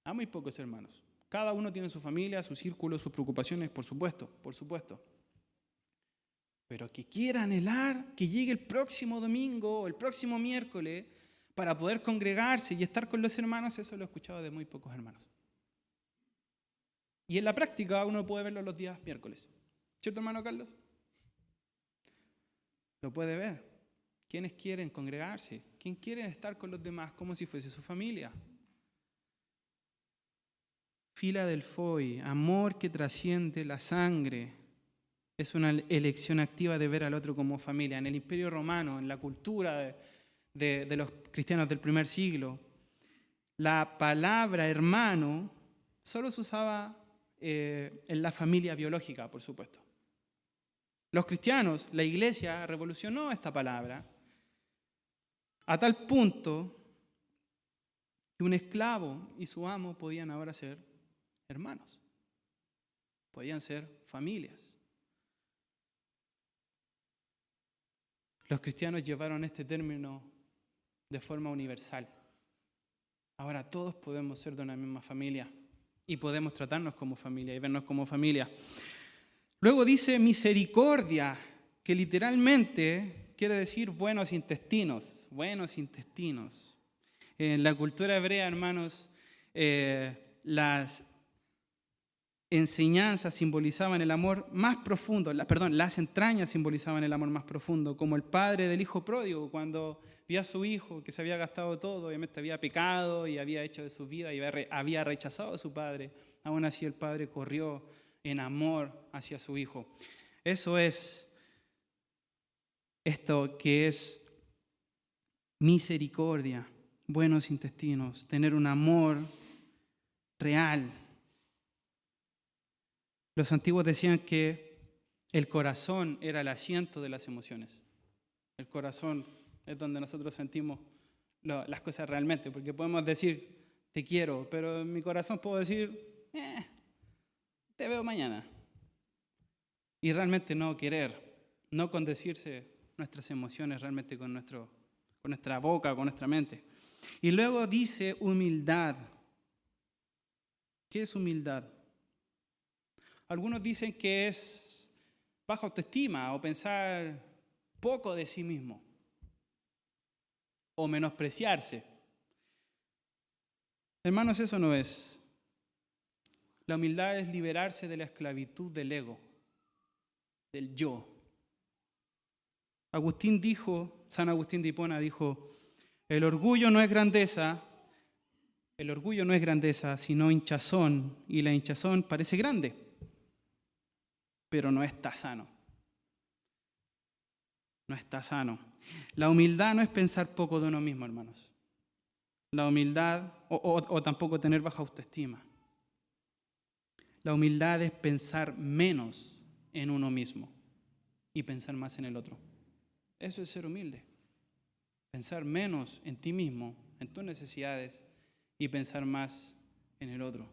A muy pocos hermanos. Cada uno tiene su familia, su círculo, sus preocupaciones, por supuesto, por supuesto. Pero que quiera anhelar que llegue el próximo domingo o el próximo miércoles para poder congregarse y estar con los hermanos, eso lo he escuchado de muy pocos hermanos. Y en la práctica uno puede verlo los días miércoles. ¿Cierto, hermano Carlos? Lo puede ver. ¿Quiénes quieren congregarse? ¿Quién quiere estar con los demás como si fuese su familia? Filadelfoi, amor que trasciende la sangre. Es una elección activa de ver al otro como familia. En el Imperio Romano, en la cultura de los cristianos del primer siglo, la palabra hermano solo se usaba en la familia biológica, por supuesto. Los cristianos, la iglesia, revolucionó esta palabra a tal punto que un esclavo y su amo podían ahora ser hermanos, podían ser familias. Los cristianos llevaron este término de forma universal. Ahora todos podemos ser de una misma familia y podemos tratarnos como familia y vernos como familia. Luego dice misericordia, que literalmente quiere decir buenos intestinos, buenos intestinos. En la cultura hebrea, hermanos, las enseñanzas simbolizaban el amor más profundo, las entrañas simbolizaban el amor más profundo, como el padre del hijo pródigo, cuando vio a su hijo que se había gastado todo, obviamente había pecado y había hecho de su vida y había rechazado a su padre. Aún así el padre corrió en amor hacia su hijo. Eso es esto que es misericordia. buenos intestinos, tener un amor real. Los antiguos decían que el corazón era el asiento de las emociones. El corazón es donde nosotros sentimos las cosas realmente, porque podemos decir, te quiero, pero en mi corazón puedo decir, te veo mañana. Y realmente no querer, no condecirse nuestras emociones realmente con nuestra boca, con nuestra mente. Y luego dice humildad. ¿Qué es humildad? Algunos dicen que es baja autoestima o pensar poco de sí mismo o menospreciarse. Hermanos, eso no es. La humildad es liberarse de la esclavitud del ego, del yo. San Agustín de Hipona dijo, el orgullo no es grandeza, sino hinchazón, y la hinchazón parece grande, pero no está sano. No está sano. La humildad no es pensar poco de uno mismo, hermanos. La humildad, o tampoco tener baja autoestima. La humildad es pensar menos en uno mismo y pensar más en el otro. Eso es ser humilde. Pensar menos en ti mismo, en tus necesidades, y pensar más en el otro.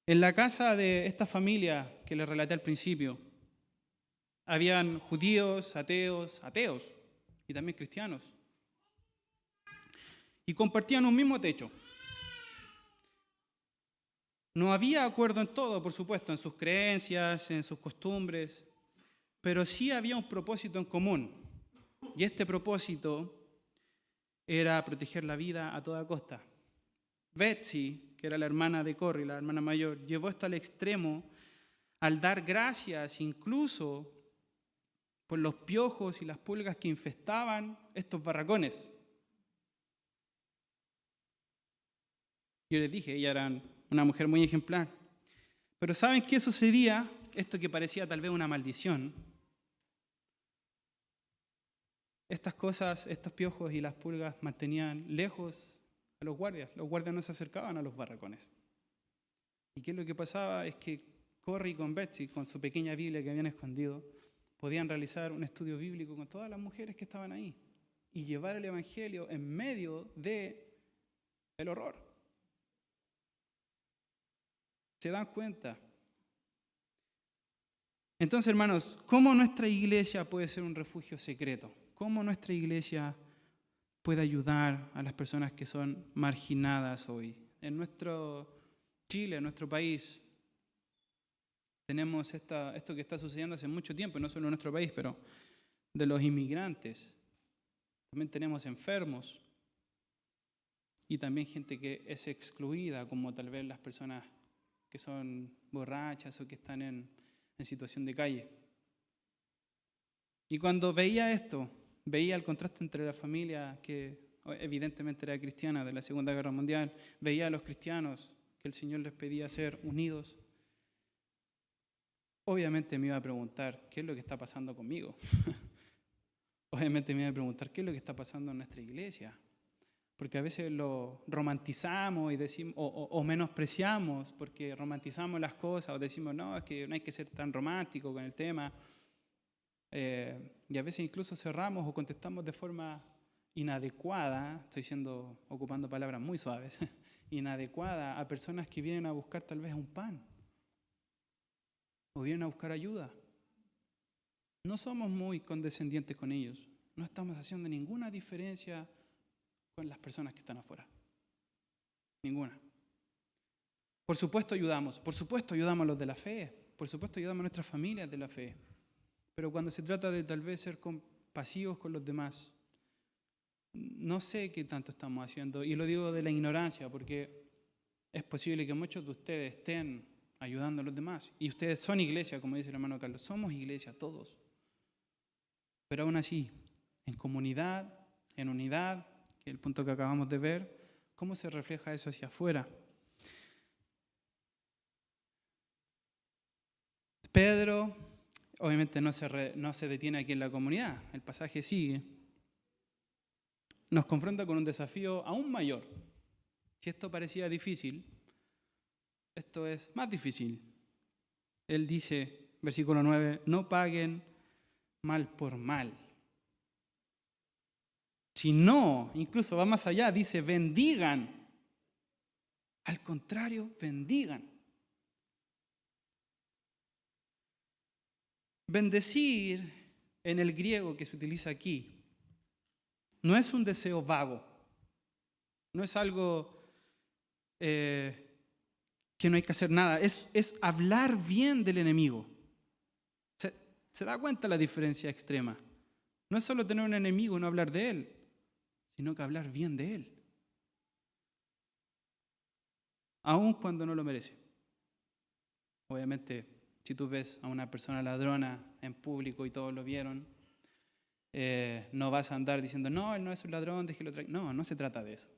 En la casa de esta familia que les relaté al principio, habían judíos, ateos y también cristianos. Y compartían un mismo techo. No había acuerdo en todo, por supuesto, en sus creencias, en sus costumbres, pero sí había un propósito en común. Y este propósito era proteger la vida a toda costa. Betsy, que era la hermana de Corrie, la hermana mayor, llevó esto al extremo al dar gracias incluso por los piojos y las pulgas que infestaban estos barracones. Yo les dije, ella era una mujer muy ejemplar. Pero ¿saben qué sucedía? Esto que parecía tal vez una maldición. Estas cosas, estos piojos y las pulgas mantenían lejos a los guardias. Los guardias no se acercaban a los barracones. ¿Y qué es lo que pasaba? Es que Corrie con Betsy, con su pequeña Biblia que habían escondido, podían realizar un estudio bíblico con todas las mujeres que estaban ahí y llevar el evangelio en medio del horror. ¿Se dan cuenta? Entonces, hermanos, ¿cómo nuestra iglesia puede ser un refugio secreto? ¿Cómo nuestra iglesia puede ayudar a las personas que son marginadas hoy? En nuestro Chile, en nuestro país, tenemos esto que está sucediendo hace mucho tiempo, no solo en nuestro país, pero de los inmigrantes. También tenemos enfermos y también gente que es excluida, como tal vez las personas que son borrachas o que están en situación de calle. Y cuando veía esto, veía el contraste entre la familia, que evidentemente era cristiana de la Segunda Guerra Mundial, veía a los cristianos que el Señor les pedía ser unidos. Obviamente me iba a preguntar, ¿qué es lo que está pasando conmigo? Obviamente me iba a preguntar, ¿qué es lo que está pasando en nuestra iglesia? Porque a veces lo romantizamos y decimos, o menospreciamos porque romantizamos las cosas o decimos, no, es que no hay que ser tan romántico con el tema. Y a veces incluso cerramos o contestamos de forma inadecuada, ocupando palabras muy suaves, inadecuada a personas que vienen a buscar tal vez un pan o vienen a buscar ayuda. No somos muy condescendientes con ellos, no estamos haciendo ninguna diferencia con las personas que están afuera. Ninguna. Por supuesto ayudamos a los de la fe, por supuesto ayudamos a nuestras familias de la fe, pero cuando se trata de tal vez ser compasivos con los demás, no sé qué tanto estamos haciendo, y lo digo de la ignorancia, porque es posible que muchos de ustedes estén ayudando a los demás, y ustedes son iglesia, como dice el hermano Carlos, somos iglesia todos, pero aún así, en comunidad, en unidad, que es el punto que acabamos de ver, ¿cómo se refleja eso hacia afuera? Pedro, obviamente no se detiene aquí en la comunidad, el pasaje sigue. nos confronta con un desafío aún mayor. Si esto parecía difícil, esto es más difícil. Él dice, versículo 9, no paguen mal por mal. Si no, incluso va más allá, dice, bendigan. Al contrario, bendigan. Bendecir en el griego que se utiliza aquí no es un deseo vago, no es algo que no hay que hacer nada, es hablar bien del enemigo. ¿Se da cuenta la diferencia extrema? No es solo tener un enemigo y no hablar de él, sino que hablar bien de él, aun cuando no lo merece. Obviamente, si tú ves a una persona ladrona en público y todos lo vieron, no vas a andar diciendo, no, él no es un ladrón, déjelo tranquilo. No, no se trata de eso.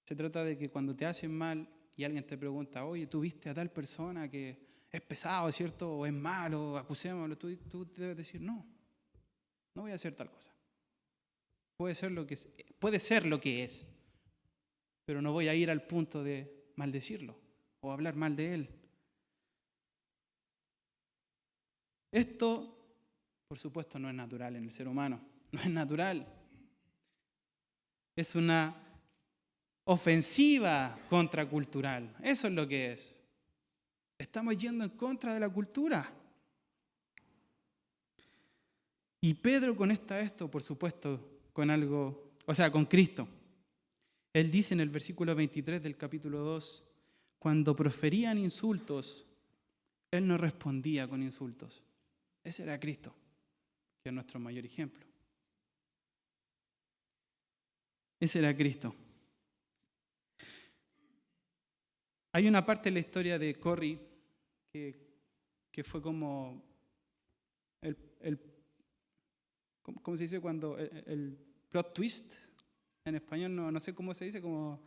Se trata de que cuando te hacen mal y alguien te pregunta, oye, ¿tú viste a tal persona que es pesado, ¿cierto? O es malo, acusémoslo. Tú debes decir, no voy a hacer tal cosa. Puede ser lo que es, pero no voy a ir al punto de maldecirlo o hablar mal de él. Esto, por supuesto, no es natural en el ser humano. No es natural. Es una ofensiva contracultural. Eso es lo que es. Estamos yendo en contra de la cultura. Y Pedro conecta esto, por supuesto, con algo, con Cristo. Él dice en el versículo 23 del capítulo 2, cuando proferían insultos, él no respondía con insultos. Ese era Cristo, que es nuestro mayor ejemplo. Ese era Cristo. Hay una parte de la historia de Corrie que fue como ¿cómo se dice cuando el plot twist? En español no sé cómo se dice, como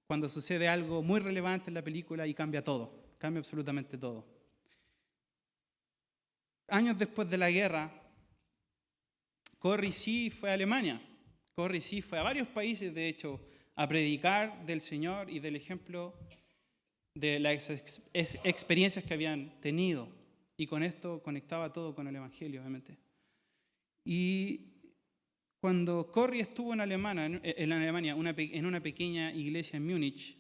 cuando sucede algo muy relevante en la película y cambia todo, cambia absolutamente todo. Años después de la guerra, Corrie sí fue a Alemania, Corrie sí fue a varios países, de hecho, a predicar del Señor y del ejemplo de las experiencias que habían tenido. Y con esto conectaba todo con el Evangelio, obviamente. Y cuando Corrie estuvo en Alemania, en una pequeña iglesia en Múnich,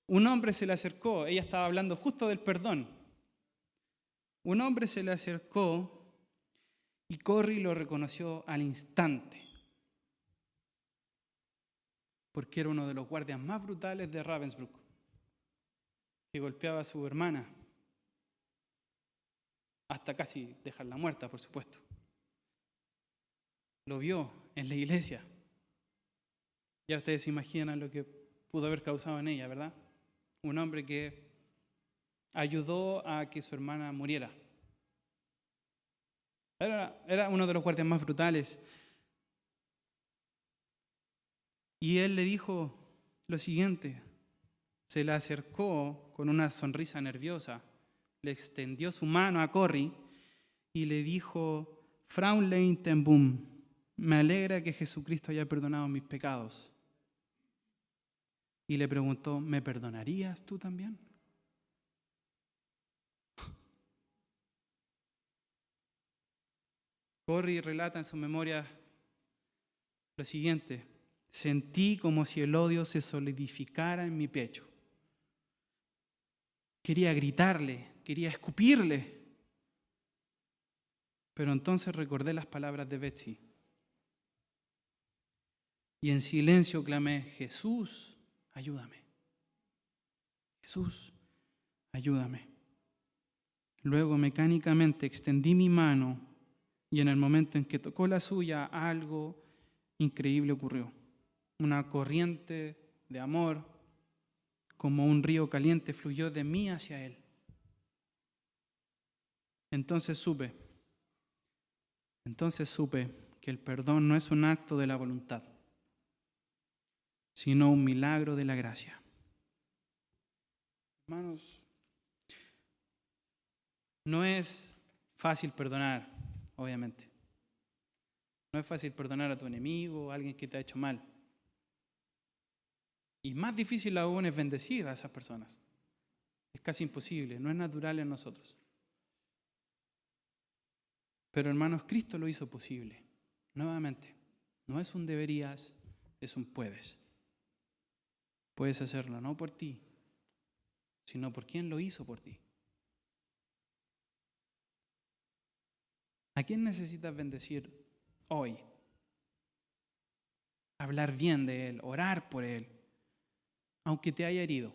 un hombre se le acercó, ella estaba hablando justo del perdón. Un hombre se le acercó y Corrie lo reconoció al instante, porque era uno de los guardias más brutales de Ravensbrück, que golpeaba a su hermana, hasta casi dejarla muerta, por supuesto. Lo vio en la iglesia. Ya ustedes se imaginan lo que pudo haber causado en ella, ¿verdad? Un hombre que ayudó a que su hermana muriera. Era uno de los guardias más brutales. Y él le dijo lo siguiente, se le acercó con una sonrisa nerviosa, le extendió su mano a Corrie y le dijo, Fraulein ten Boom, me alegra que Jesucristo haya perdonado mis pecados. Y le preguntó, ¿me perdonarías tú también? Corrie relata en su memoria lo siguiente, sentí como si el odio se solidificara en mi pecho. Quería gritarle, quería escupirle. Pero entonces recordé las palabras de Betsy. Y en silencio clamé, Jesús, ayúdame. Jesús, ayúdame. Luego mecánicamente extendí mi mano y en el momento en que tocó la suya, algo increíble ocurrió. Una corriente de amor, como un río caliente, fluyó de mí hacia él. Entonces supe que el perdón no es un acto de la voluntad, sino un milagro de la gracia. Hermanos, no es fácil perdonar, obviamente. No es fácil perdonar a tu enemigo, a alguien que te ha hecho mal. Y más difícil aún es bendecir a esas personas. Es casi imposible, no es natural en nosotros. Pero hermanos, Cristo lo hizo posible. Nuevamente, no es un deberías, es un puedes. Puedes hacerlo no por ti, sino por quien lo hizo por ti. ¿A quién necesitas bendecir hoy? Hablar bien de él, orar por él, aunque te haya herido.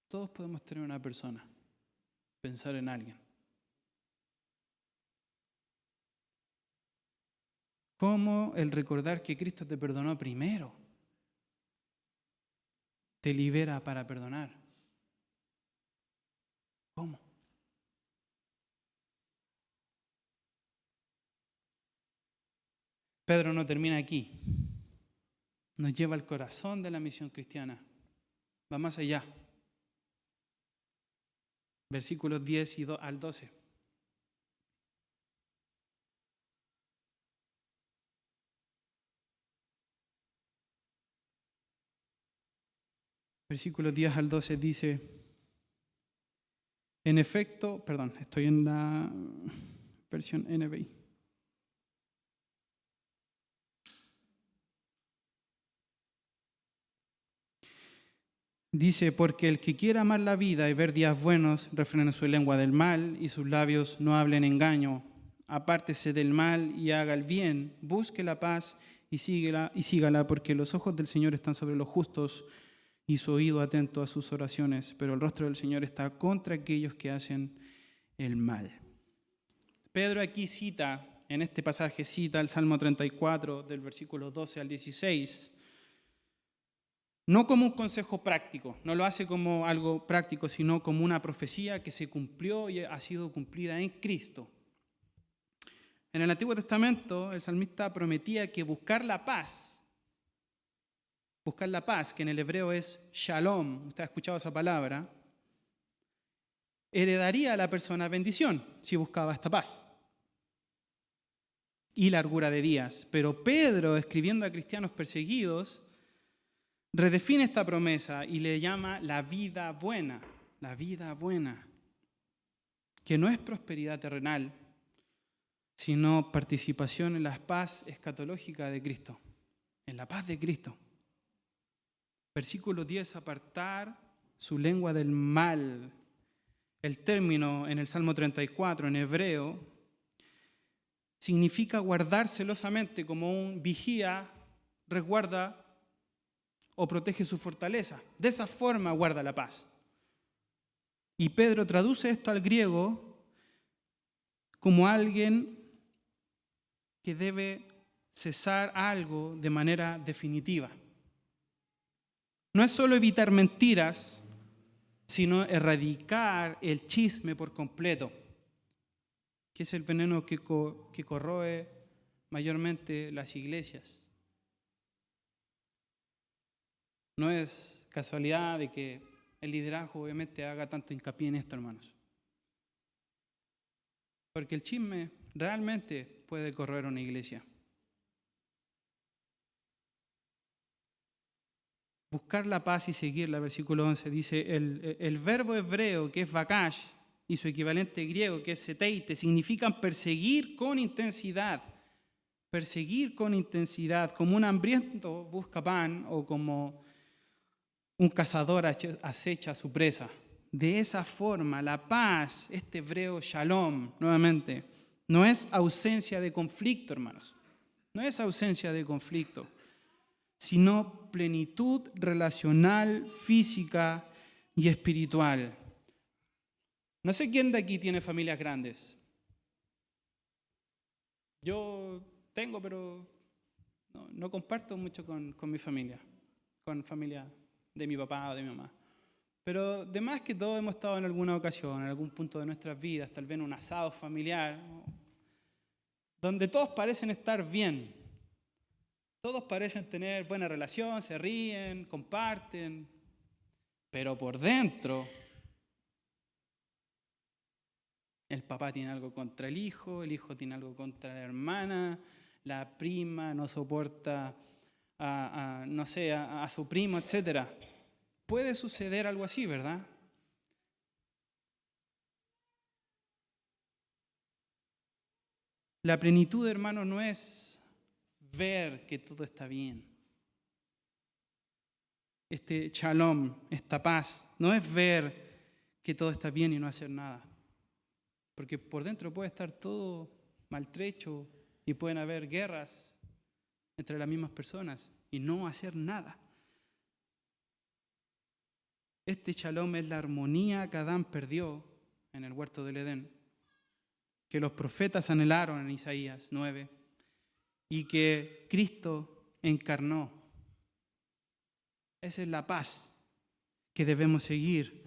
Todos podemos tener una persona, pensar en alguien. ¿Cómo el recordar que Cristo te perdonó primero te libera para perdonar? ¿Cómo? Pedro no termina aquí. Nos lleva al corazón de la misión cristiana. Va más allá. Versículos 10 al 12. Versículos 10 al 12 dice, en efecto, perdón, estoy en la versión NBI. Dice, porque el que quiera amar la vida y ver días buenos, refrene su lengua del mal y sus labios no hablen engaño. Apártese del mal y haga el bien, busque la paz y sígala, porque los ojos del Señor están sobre los justos y su oído atento a sus oraciones, pero el rostro del Señor está contra aquellos que hacen el mal. Pedro aquí cita, en este pasaje cita el Salmo 34, del versículo 12 al 16, no como un consejo práctico, no lo hace como algo práctico, sino como una profecía que se cumplió y ha sido cumplida en Cristo. En el Antiguo Testamento, el salmista prometía que buscar la paz, que en el hebreo es shalom, usted ha escuchado esa palabra, heredaría a la persona bendición si buscaba esta paz y largura de días. Pero Pedro, escribiendo a cristianos perseguidos, redefine esta promesa y le llama la vida buena, que no es prosperidad terrenal, sino participación en la paz escatológica de Cristo, en la paz de Cristo. Versículo 10, apartar su lengua del mal. El término en el Salmo 34, en hebreo, significa guardar celosamente, como un vigía resguarda o protege su fortaleza. De esa forma guarda la paz. Y Pedro traduce esto al griego como alguien que debe cesar algo de manera definitiva. No es solo evitar mentiras, sino erradicar el chisme por completo, que es el veneno que corroe mayormente las iglesias. No es casualidad de que el liderazgo obviamente haga tanto hincapié en esto, hermanos. Porque el chisme realmente puede corroer una iglesia. Buscar la paz y seguirla, versículo 11, dice, el verbo hebreo que es vakash y su equivalente griego que es seteite significan perseguir con intensidad, como un hambriento busca pan o como un cazador acecha a su presa. De esa forma, la paz, este hebreo shalom, nuevamente, no es ausencia de conflicto, hermanos, no es ausencia de conflicto, sino plenitud relacional, física y espiritual. No sé quién de aquí tiene familias grandes. Yo tengo, pero no comparto mucho con mi familia, con familia de mi papá o de mi mamá. Pero de más que todo hemos estado en alguna ocasión, en algún punto de nuestras vidas, tal vez en un asado familiar, ¿no?, donde todos parecen estar bien. Todos parecen tener buena relación, se ríen, comparten, pero por dentro El papá tiene algo contra el hijo tiene algo contra la hermana, la prima no soporta a su primo, etc. Puede suceder algo así, ¿verdad? La plenitud, hermano, no es ver que todo está bien. Este shalom, esta paz, no es ver que todo está bien y no hacer nada. Porque por dentro puede estar todo maltrecho y pueden haber guerras entre las mismas personas y no hacer nada. Este shalom es la armonía que Adán perdió en el huerto del Edén, que los profetas anhelaron en Isaías 9 y que Cristo encarnó. Esa es la paz que debemos seguir.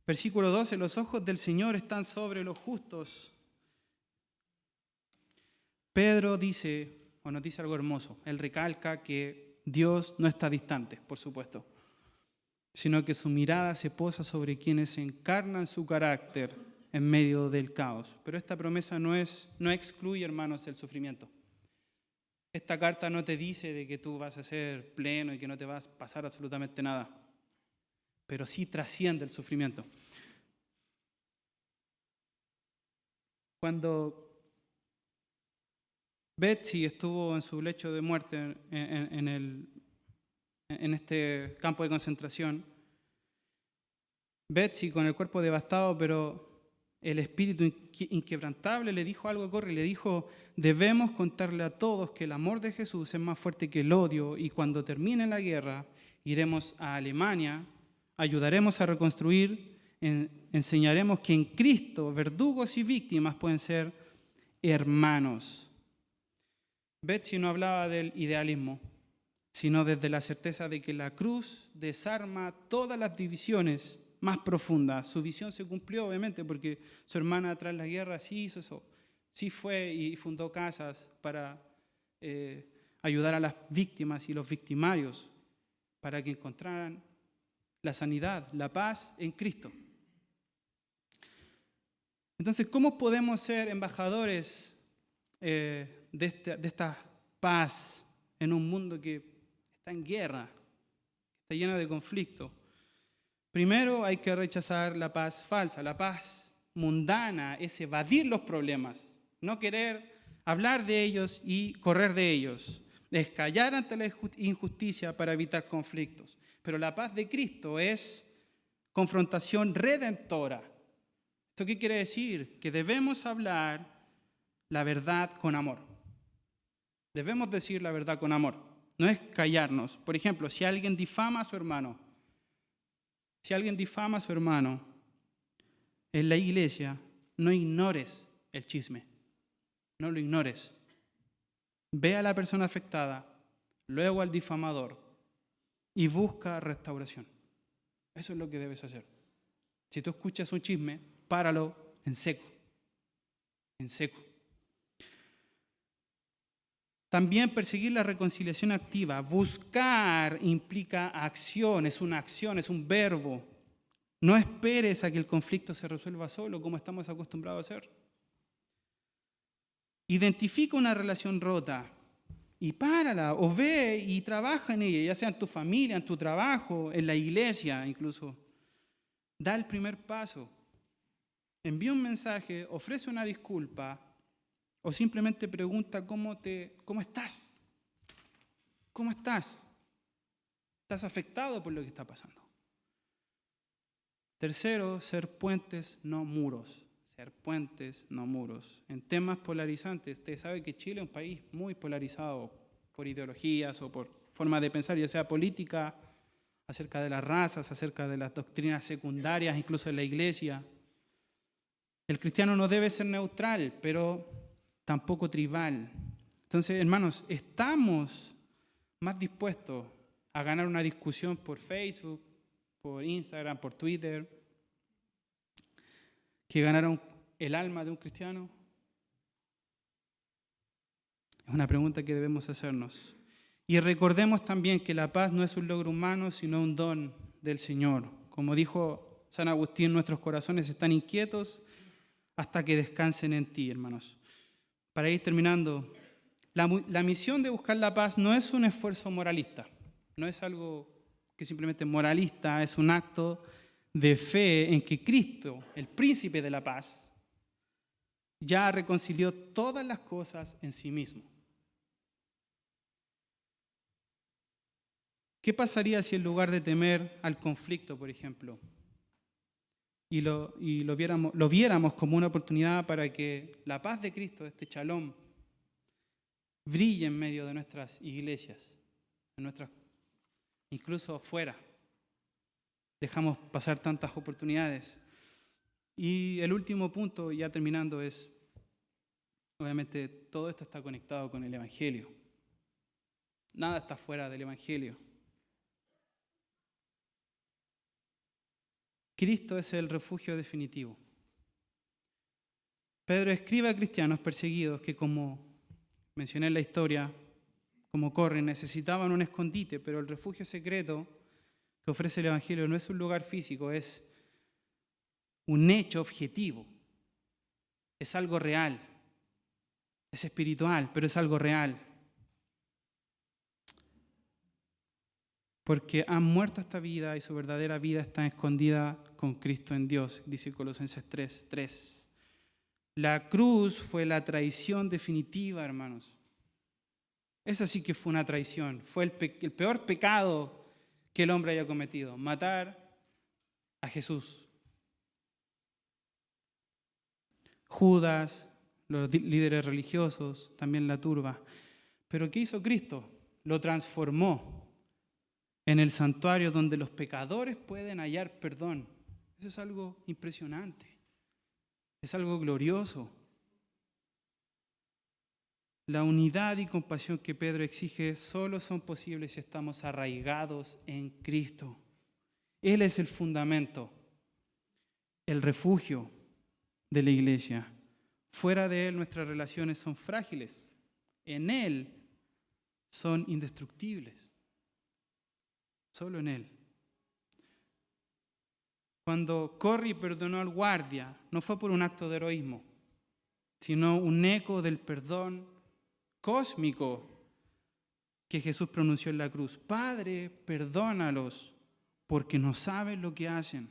Versículo 12, los ojos del Señor están sobre los justos. Pedro nos dice algo hermoso. Él recalca que Dios no está distante, por supuesto, sino que su mirada se posa sobre quienes encarnan su carácter en medio del caos. Pero esta promesa no excluye, hermanos, el sufrimiento. Esta carta no te dice de que tú vas a ser pleno y que no te vas a pasar absolutamente nada, pero sí trasciende el sufrimiento. Cuando Betsy estuvo en su lecho de muerte en este campo de concentración, Betsy con el cuerpo devastado, pero el espíritu inquebrantable, le dijo algo a Corrie, le dijo: debemos contarle a todos que el amor de Jesús es más fuerte que el odio, y cuando termine la guerra iremos a Alemania, ayudaremos a reconstruir, enseñaremos que en Cristo verdugos y víctimas pueden ser hermanos. Betsy no hablaba del idealismo, sino desde la certeza de que la cruz desarma todas las divisiones más profundas. Su visión se cumplió, obviamente, porque su hermana tras la guerra sí hizo eso. Sí fue y fundó casas para ayudar a las víctimas y los victimarios para que encontraran la sanidad, la paz en Cristo. Entonces, ¿cómo podemos ser embajadores de esta paz en un mundo que está en guerra, está lleno de conflicto? Primero hay que rechazar la paz falsa. La paz mundana es evadir los problemas, no querer hablar de ellos y correr de ellos. Es callar ante la injusticia para evitar conflictos. Pero la paz de Cristo es confrontación redentora. ¿Esto qué quiere decir? Que debemos hablar la verdad con amor. Debemos decir la verdad con amor. No es callarnos. Por ejemplo, si alguien difama a su hermano, en la iglesia, no ignores el chisme. No lo ignores. Ve a la persona afectada, luego al difamador y busca restauración. Eso es lo que debes hacer. Si tú escuchas un chisme, páralo en seco. En seco. También perseguir la reconciliación activa. Buscar implica acción, es un verbo. No esperes a que el conflicto se resuelva solo, como estamos acostumbrados a hacer. Identifica una relación rota y párala, o ve y trabaja en ella, ya sea en tu familia, en tu trabajo, en la iglesia incluso. Da el primer paso. Envía un mensaje, ofrece una disculpa, o simplemente pregunta ¿cómo estás? ¿Cómo estás? ¿Estás afectado por lo que está pasando? Tercero, ser puentes, no muros. Ser puentes, no muros. En temas polarizantes, usted sabe que Chile es un país muy polarizado por ideologías o por formas de pensar, ya sea política, acerca de las razas, acerca de las doctrinas secundarias, incluso en la iglesia. El cristiano no debe ser neutral, pero tampoco tribal. Entonces, hermanos, estamos más dispuestos a ganar una discusión por Facebook, por Instagram, por Twitter, que ganar el alma de un cristiano. Es una pregunta que debemos hacernos. Y recordemos también que la paz no es un logro humano, sino un don del Señor. Como dijo San Agustín, nuestros corazones están inquietos hasta que descansen en ti, hermanos. Para ir terminando, la misión de buscar la paz no es un esfuerzo moralista, no es algo que simplemente es moralista, es un acto de fe en que Cristo, el príncipe de la paz, ya reconcilió todas las cosas en sí mismo. ¿Qué pasaría si en lugar de temer al conflicto, por ejemplo, y lo viéramos como una oportunidad para que la paz de Cristo, este shalom, brille en medio de nuestras iglesias, incluso afuera? Dejamos pasar tantas oportunidades. Y el último punto, ya terminando, es, obviamente, todo esto está conectado con el Evangelio. Nada está fuera del Evangelio. Cristo es el refugio definitivo. Pedro escribe a cristianos perseguidos que, como mencioné en la historia, como corren, necesitaban un escondite, pero el refugio secreto que ofrece el Evangelio no es un lugar físico, es un hecho objetivo, es algo real, es espiritual, pero es algo real. Porque han muerto esta vida y su verdadera vida está escondida con Cristo en Dios, dice Colosenses 3:3. La cruz fue la traición definitiva, hermanos. Esa sí que fue una traición, fue el peor pecado que el hombre haya cometido, matar a Jesús. Judas, los líderes religiosos, también la turba. Pero ¿qué hizo Cristo? Lo transformó en el santuario donde los pecadores pueden hallar perdón. Eso es algo impresionante, es algo glorioso. La unidad y compasión que Pedro exige solo son posibles si estamos arraigados en Cristo. Él es el fundamento, el refugio de la iglesia. Fuera de Él nuestras relaciones son frágiles. En Él son indestructibles. Solo en Él. Cuando Corrie perdonó al guardia, no fue por un acto de heroísmo, sino un eco del perdón cósmico que Jesús pronunció en la cruz. Padre, perdónalos, porque no saben lo que hacen.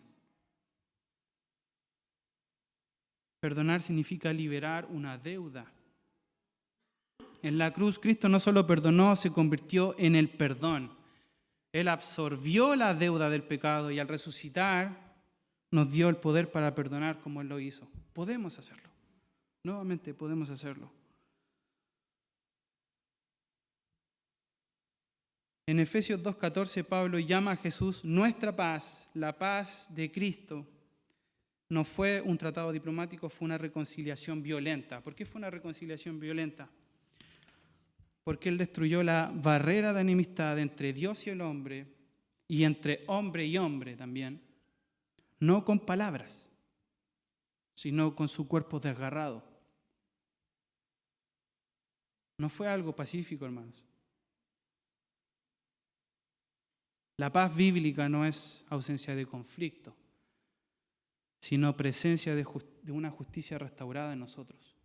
Perdonar significa liberar una deuda. En la cruz, Cristo no solo perdonó, se convirtió en el perdón. Él absorbió la deuda del pecado y al resucitar nos dio el poder para perdonar como Él lo hizo. Podemos hacerlo. Nuevamente podemos hacerlo. En Efesios 2:14, Pablo llama a Jesús nuestra paz, la paz de Cristo. No fue un tratado diplomático, fue una reconciliación violenta. ¿Por qué fue una reconciliación violenta? Porque Él destruyó la barrera de enemistad entre Dios y el hombre, y entre hombre y hombre también, no con palabras, sino con su cuerpo desgarrado. No fue algo pacífico, hermanos. La paz bíblica no es ausencia de conflicto, sino presencia de una justicia restaurada en nosotros.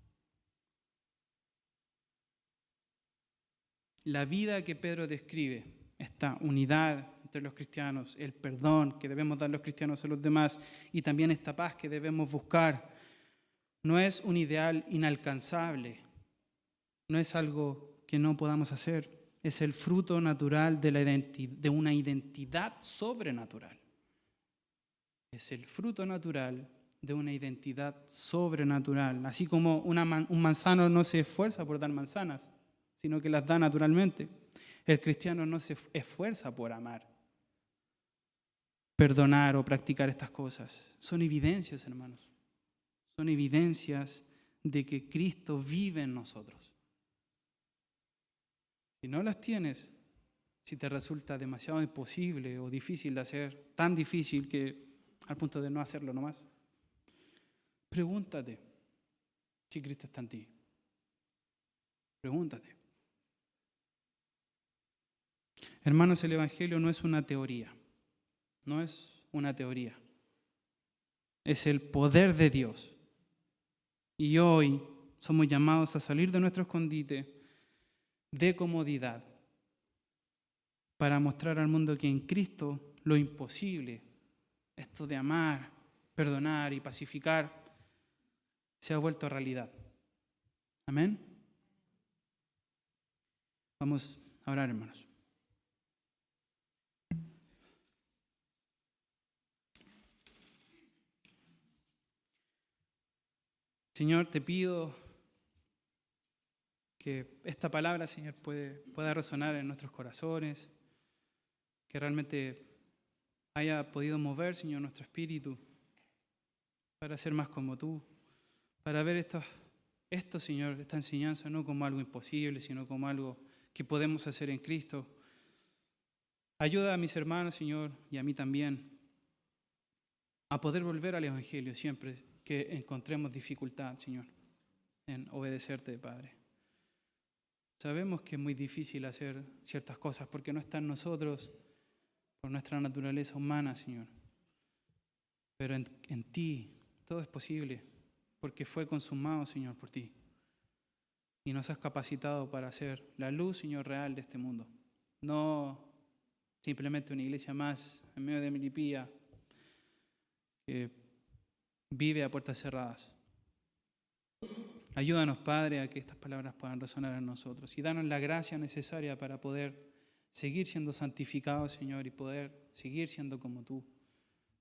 La vida que Pedro describe, esta unidad entre los cristianos, el perdón que debemos dar los cristianos a los demás y también esta paz que debemos buscar, no es un ideal inalcanzable, no es algo que no podamos hacer, es el fruto natural de una identidad sobrenatural. Es el fruto natural de una identidad sobrenatural. Así como un manzano no se esfuerza por dar manzanas, sino que las da naturalmente. El cristiano no se esfuerza por amar, perdonar o practicar estas cosas. Son evidencias, hermanos. Son evidencias de que Cristo vive en nosotros. Si no las tienes, si te resulta demasiado imposible o difícil de hacer, tan difícil que al punto de no hacerlo nomás, pregúntate si Cristo está en ti. Pregúntate. Hermanos, el Evangelio no es una teoría. No es una teoría. Es el poder de Dios Y hoy somos llamados a salir de nuestro escondite de comodidad para mostrar al mundo que en Cristo lo imposible, esto de amar, perdonar y pacificar, se ha vuelto realidad. Amén. Vamos a orar, hermanos. Señor, te pido que esta palabra, Señor, pueda resonar en nuestros corazones, que realmente haya podido mover, Señor, nuestro espíritu para ser más como tú, para ver esto, Señor, esta enseñanza no como algo imposible, sino como algo que podemos hacer en Cristo. Ayuda a mis hermanos, Señor, y a mí también, a poder volver al Evangelio siempre que encontremos dificultad, Señor, en obedecerte, Padre. Sabemos que es muy difícil hacer ciertas cosas porque no está en nosotros, por nuestra naturaleza humana, Señor. Pero en ti todo es posible porque fue consumado, Señor, por ti. Y nos has capacitado para ser la luz, Señor, real de este mundo. No simplemente una iglesia más en medio de Melipilla que vive a puertas cerradas. Ayúdanos, Padre, a que estas palabras puedan resonar en nosotros y danos la gracia necesaria para poder seguir siendo santificados, Señor, y poder seguir siendo como tú.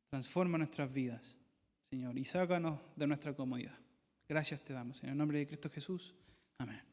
Transforma nuestras vidas, Señor, y sácanos de nuestra comodidad. Gracias te damos. En el nombre de Cristo Jesús. Amén.